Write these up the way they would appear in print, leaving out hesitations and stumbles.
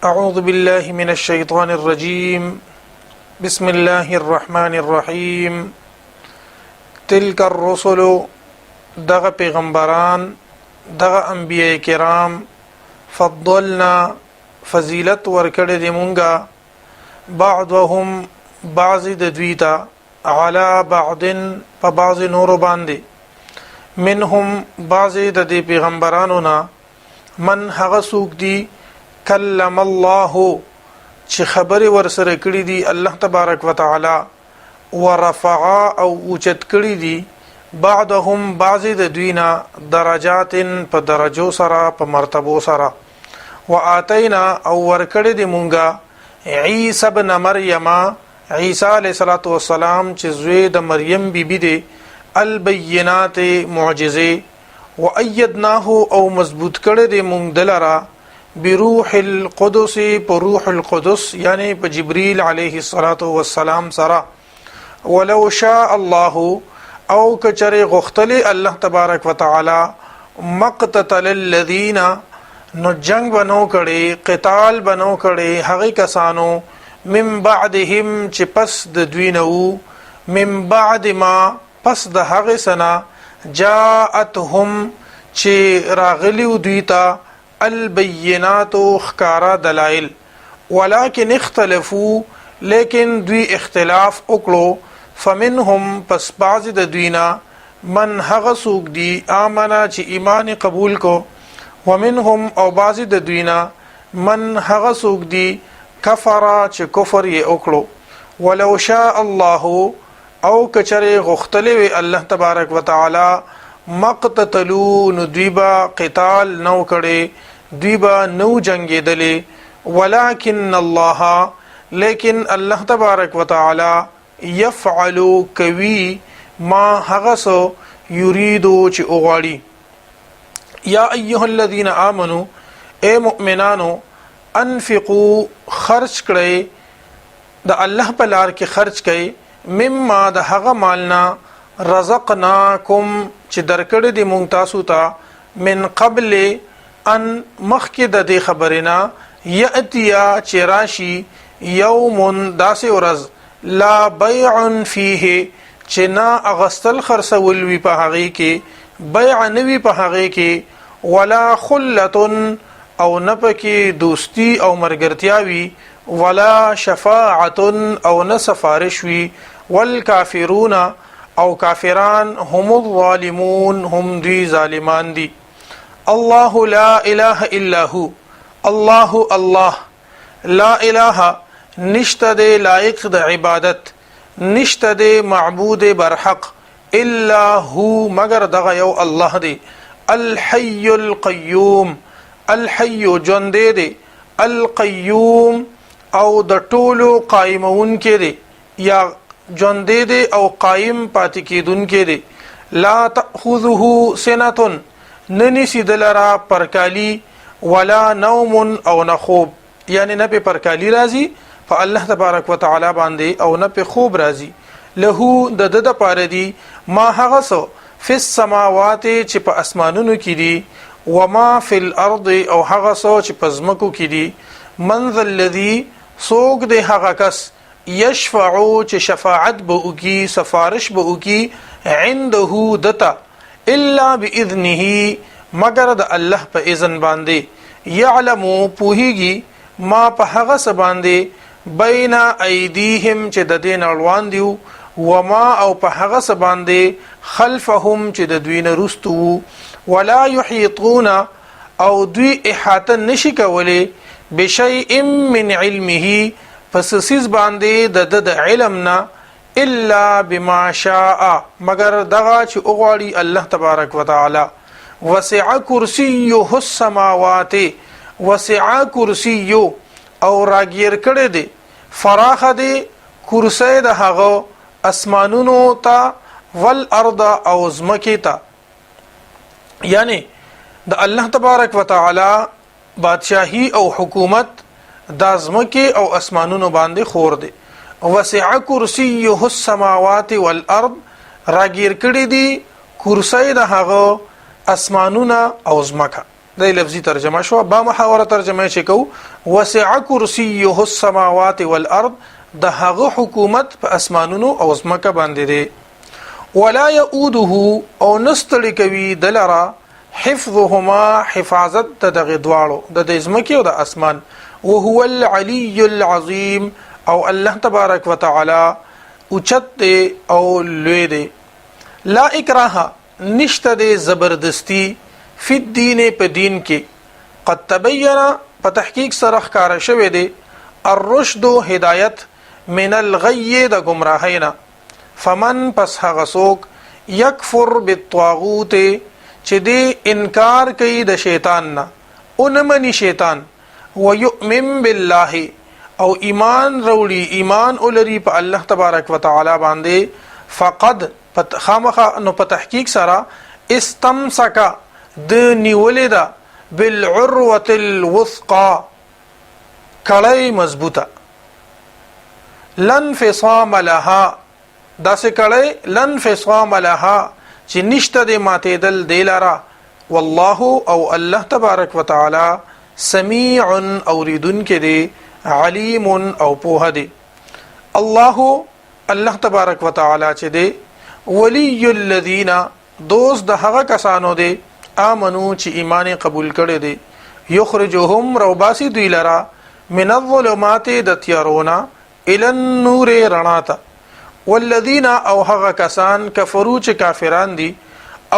أعوذ بالله من الشيطان الرجيم بسم الله الرحمن الرحيم تلك الرسل دغ پیغمبران دغ انبیاء کرام فضلنا فضیلت ورکړه دی مونږه بعضهم بعض د دویتا على بعض په بعض نور باندې منهم بعض د دې پیغمبرانو نا من هغه سوق دی کلم الله چې خبره ورسره کړی دی الله تبارک وتعالى ورفع او اوچت کړی دی بعضهم بعض د دوینا درجات په درجو سره په مرتبو سره واتینا او ورکړی دی مونږه عیسی ابن مریم عیسی علیہ الصلوۃ والسلام چې زوی د مریم بیبی دی البینات معجزه وایدناه او مضبوط کړی دی مونږ دلرا بروح القدس پر روح القدس یعنی په جبريل عليه الصلاه والسلام سره ولو شاء الله او کچره غختلی الله تبارک وتعالى مقتتل الذين نو جنگ بنو کړي قتال بنو کړي هغه کسانو من بعدهم چې پس د دوینو من بعد ما پس د هغه سنا جاءتهم چې راغلی دویتا البینات خکارا دلائل ولكن اختلفوا لیکن دوی اختلاف وکړو فمنهم پس بعض د دوینا من هغه سوق دی امنا چې ایمان قبول کو ومنهم او بعض د دوینا من هغه سوق دی کفر چې کفر یې وکړو ولو شاء الله او کچره غختلی وی الله تبارک وتعالى مقتتلوا ندیبا قتال نو کړي دیبا نو جنگیدلې ولكن الله لیکن الله تبارک وتعالى يفعل کوي ما هغه سو یریدو چې اوغاړي یا ایها الذين امنوا اے مؤمنانو انفقوا خرج کړئ د الله په لار کې خرج کړئ مما د هغه مالنا رزقناکم چې درکړې دي مونږ تاسو ته من قبل ان مخکې د دې خبرنا یاتیا چې راشي یوم داسې ورځ لا بیع فيه چې نا اغستل خرڅول وی په هغه کې بیع نوی په هغه کې ولا خلة او نه پکې دوستی او مرګرتیا وی ولا شفاعة او نه سفارش وی والکافرون او کافران هم الظالمون هم دی ظالمان دی الله لا اله الا هو الله الله لا اله نشته دی لایق د عبادت نشته دی معبود برحق الا هو مگر دغه یو الله دی الحي القيوم الحي جون دی القيوم او د ټولو قائمون کې دی یا جون دی او قائم پاتې کیدون کې دی لا تاخذه سنه ننسی دلرا پرکالی ولا نوم او نخوب یعنی نه په پرکالی راضی فالله تبارک وتعالى باندې او نه په خوب راضی له د پاره دی ما هغه سو فی السماوات چې په اسمانونو کې دی وما فی الارض او هغه سو چې په زمکو کې دی من ذا الذی سوق دی هغه کس یشفعو چې شفاعت به وکي سفارش به وکي عنده دتا الا باذنه مگر د الله په اذن باندې يعلم پوهیږي ما په هغه س باندې بین ایدیهم چې د دین اړوان دیو وما او په هغه س باندې خلفهم چې د دوی نه رستو ولا يحيطون او دوی احاطه نشي کولی بشیء من علمه پس سیز باندې د علمنا الا بما شاء مگر دغه چې اوغاړي الله تبارک وتعالى وسع کرسیه السماوات وسع کرسیه او راګیر کړي دي فراخ دي کرسی د هغه اسمانونو ته والارض او زمکه ته یعنی د الله تبارک وتعالى بادشاہی او حکومت د زمکه او اسمانونو باندې خور دي وسع کرسیه السماوات والارض راګیر کړي دي کرسی د هغه اسمانونه او زمکه د لفظي ترجمه شو. با محاوره ترجمه چې کو وسع کرسیه السماوات والارض د هغه حکومت په اسمانونو او زمکه باندې دی. ولا يؤوده او نستړي کوي دلرا حفظهما حفاظت دغه دواړو د زمکه او د اسمان. وهو العلي العظيم او الله تبارک وتعالى اوچت او لوی دی. لا اکراه نشته د زبردستی فی الدین په دین کې. قد تبین په تحقیق سره ښکارا شوی دی الرشد هدایت من الغی د گمراهینا. فمن پس هغه څوک یکفر بالطاغوت چې دی انکار کوي د شیطان نه اونمني شیطان ويؤمن بالله او ایمان وروړي ایمان ولري په الله تبارک وتعالى باندې فقد خامخا نو په تحقیق سره استمسک د نیولې ده بالعروه الوثقا کړای مضبوطه لن فصام لها داسې کړای لن فصام لها چې نشته د ماته دل دیلارا. والله او الله تبارک وتعالى سميع اوریدن کې دی علیم او پوه دی. الله تبارک وتعالى چې دی ولی الذین دوست د هغه کسانو دی آمنو چې ایمان قبول کړي دي یخرجهم روباسی دوی لرا من الظلمات د تیارونا الى النور رڼاته. والذین او هغه کسان کفرو چې کافران دي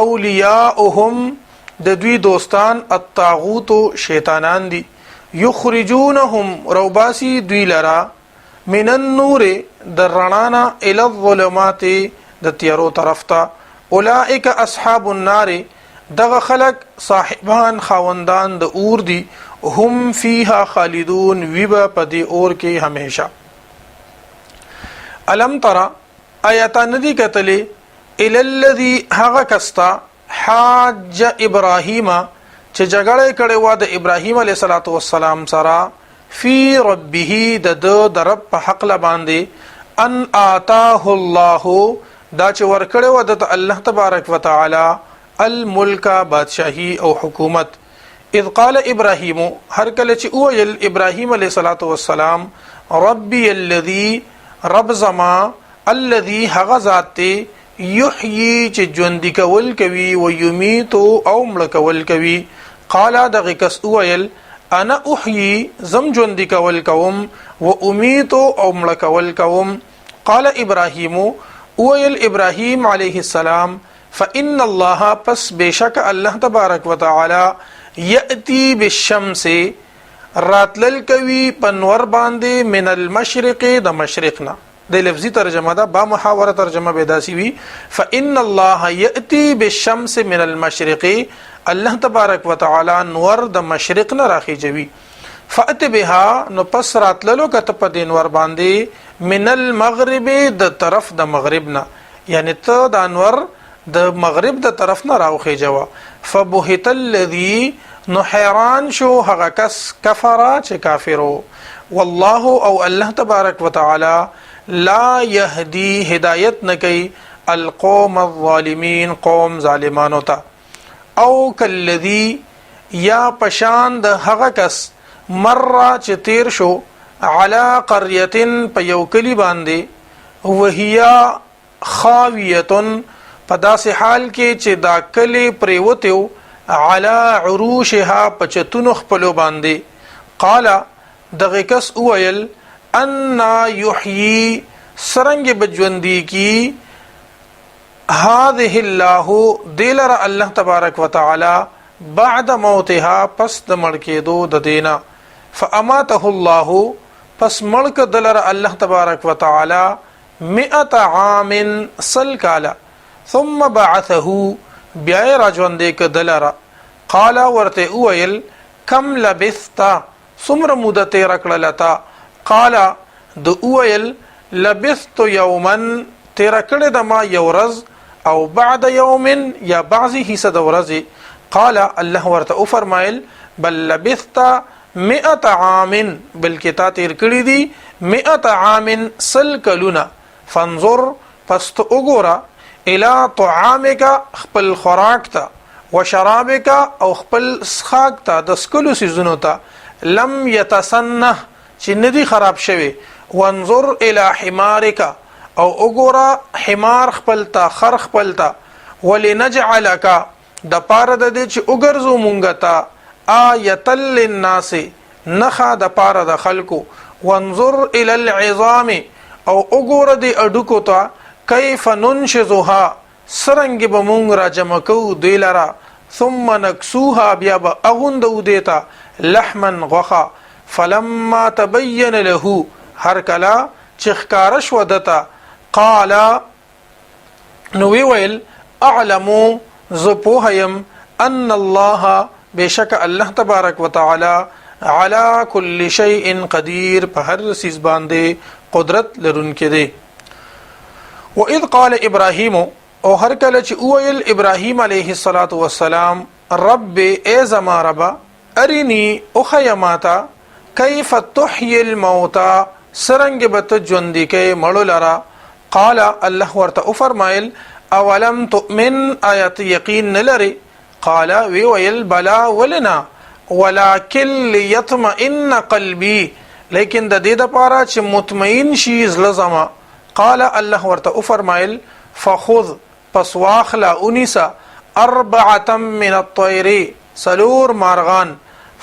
اولیاءهم د دوی دوستان الطاغوت شیطانان دي یخرجونهم روباسی دوی لرا من النور د رڼانا الى الظلمات د تیارو طرف ته. اولئک اصحاب النار دغه خلق صاحبان خاوندان د اور دي هم فيها خالدون ویبا پدی اور کې همیشه. الم ترى آیات ندی کتلی الى الذي هغه کستا حاج ابراهیم چې جګړه کړي و د ابراهیم علیه الصلاۃ والسلام سره فی ربه د رب په حق ل باندې ان آتاه الله دا چې ورکړي و د الله تبارک وتعالى الملک بادشاہی او حکومت. اذ قال ابراهیم هر کله چې اویل ابراهیم علیه الصلاۃ والسلام ربي الذي رب زما الذي هغه ذات یحیی چې ژوند کول کوي و یمیت او مړ کول کوي. قال دغه کس اویل انا احیی زم ژوند کول کوم و امیت او مړ کول کوم. قال ابراهیم اویل ابراهیم علیه السلام فإن الله پس بشک الله تبارک وتعالى یأتی بالشمس راتلل کوي پنور باندې من المشرق د مشرقنا. د لفظي ترجمه دا با محاوره ترجمه بداسي وي فإن الله یأتی بالشمس من المشرق الله تبارک وتعالى نور د مشرق نه راخیجوي. فأت بها نو پس راتللو کته په دینور باندې من المغرب د طرف د مغربنا یعنی ته د انور د مغرب د طرف نه راوخی جوا. فبهت الذي نو حیران شو هغه کس کفر چې کافرو. والله او الله تبارک وتعالى لا يهدي هدایت نکي القوم الظالمين قوم ظالمانو ته. او کلذي یا پشان د هغه کس مره چې تیر شو علی قريه په یو کلی باندې وهي خاویه په داسې حال کې چې دا کلی پریوتیو علی عروشها په چتونو خپلو باندې. قال دغه کس اویل ان یحیی سرنګ بجوندی کی هذه الله دلر الله تبارک وتعالى بعد موتها پس د مړ کېدو د دینا. فاماته الله پس مړ ک دلر الله تبارک وتعالى 100 عام سل کالا ثم بعثه بیا راجوندې ک دلر. قال ورته اویل کم لبثت سمر مدت رکړلتا. قال د اویل لبثت یوما تیر کړه د ما یو ورځ او بعد یوم یا بعضی حصہ د ورځې. قال الله ورته فرمایل بل لبثت 100 عام بلکې تا تیر کړی دی 100 عام سل کلونه. فانظر پس تو وګوره الى طعامک خپل خوراک ته وشرابک او خپل سخاک ته د سکلو سيزونو ته لم يتسنه چې ندي خراب شوي وانظر الى حمارک او وګوره حمار خپل ته خر خپل ته ولنجعلک د پاره د دې چې وګرځو مونږ ته آیه للناس نخا د پاره د خلکو وانظر الى العظام او وګوره د اډوکو ته کیف ننشزها سرنګ به مونږ را جمع کوو دوی لره ثم نکسوها بیا به اغوندو دیتا لحما غوخه فلما تبین له هر کلا چې ښکاره شوه دته قال نو ویل اعلمو زه پوهه یم ان الله بشک الله تبارک وتعالى على كل شيء قدير په هر څه باندې قدرت لرونکی دی. واذ قال ابراهيم او هر کله چې اویل ابراهيم عليه الصلاه والسلام رب ای زما رب ارني اخيماتا كيف تحيي الموتى سرنګ بت ژوند کې مړو لرا قال الله ورته فرمایل اولم تؤمن آیت یقین نلری قال ویل بلا ولنا ولكن ليطمئن قلبي لیکن د دې لپاره چې مطمئن شي زړه زما قال الله ورته فرمایل فخذ پس واخلا انیسا 4 من الطير سلور مارغان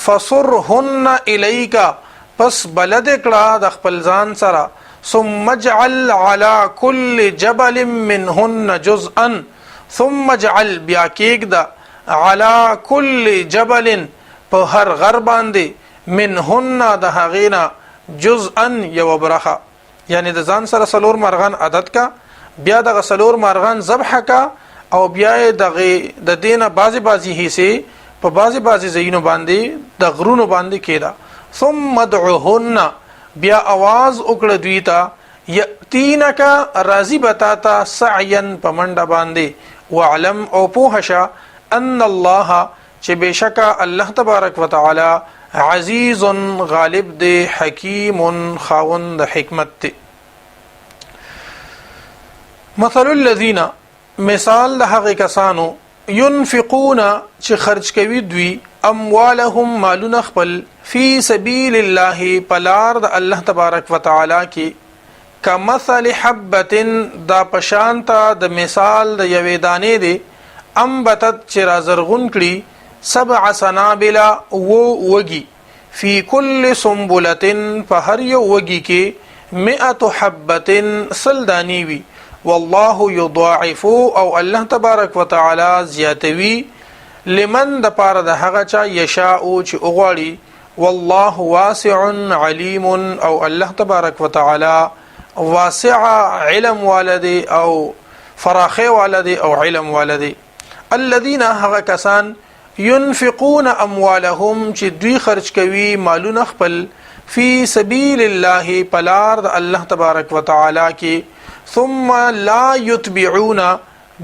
فصرهن الیک پس بلد کړه د خپل ځان سره ثم اجعل على كل جبل منهن جزءا ثم اجعل بیا کېږده على كل جبل په هر غر باندې منهن د هغینا جزءا یو برخه یعنی د ځان سره سلور مارغان عدد کا بیا د سلور مارغان ذبح کا او بیا د دینه بازي حصے په بازي زینو باندې د غرونو باندې کېدا ثم ادعوهن بیا आवाज وکړه دوی ته یاتینک راضی بتاتا سعیا پمنډه باندې وعلم او پوهشا ان الله چې بشکا الله تبارک وتعالى عزیز غالب دی حکیم خاوند حکمت دی. مثل الذين مثال د هغه کسانو ينفقون چې خرج کوي دوی اموالهم مالون خپل فی سبیل الله پلار د الله تبارک وتعالى کې کمثل حبه دا پشانتا د مثال د یوې دانې دی انبتت چې را زرغون کړي 7 سنابل وږي فی کل سنبلة په هر یو وږي کې 100 حبه سلدانی وي والله يضاعف او الله تبارک وتعالى زیاتوي لمن د پاره د هغه چا یشاء چې اوغړي والله واسع علیم او الله تبارک وتعالى واسع علم والدي او فراخي والدي او علم والدي الذين هغه کسان ينفقون اموالهم چې دوی خرج کوي مالونه خپل فی سبیل الله پلار د الله تبارک وتعالى کې ثم لا يتبعون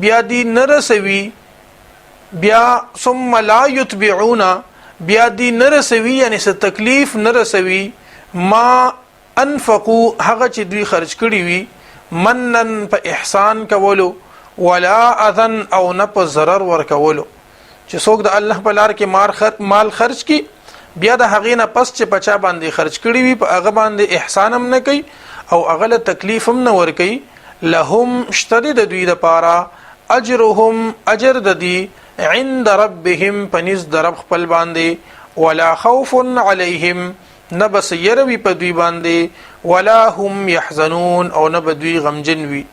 بیا دی نرسوی بیا ثم لا يتبعون بیا دی نرسوی یعنی څه تکلیف نرسوی ما انفقوا هغه چې دوی خرج کړي وي منن په احسان کولو ولا اذن او نه په ضرر ور کولو چې څوک د الله په لار کې مال خرج کی بیا د هغې نه پس چې بچا باندې خرج کړي وي په هغه باندې احسان هم نه کوي او هغه له تکلیف هم نه ور کوي لهم اشتد د دوی د پاره اجرهم اجر د دی عند ربهم پنځ د رب خپل باندې ولا خوف عليهم نبس يروي په دوی باندې ولا هم يحزنون او نه بدوی غمجن وي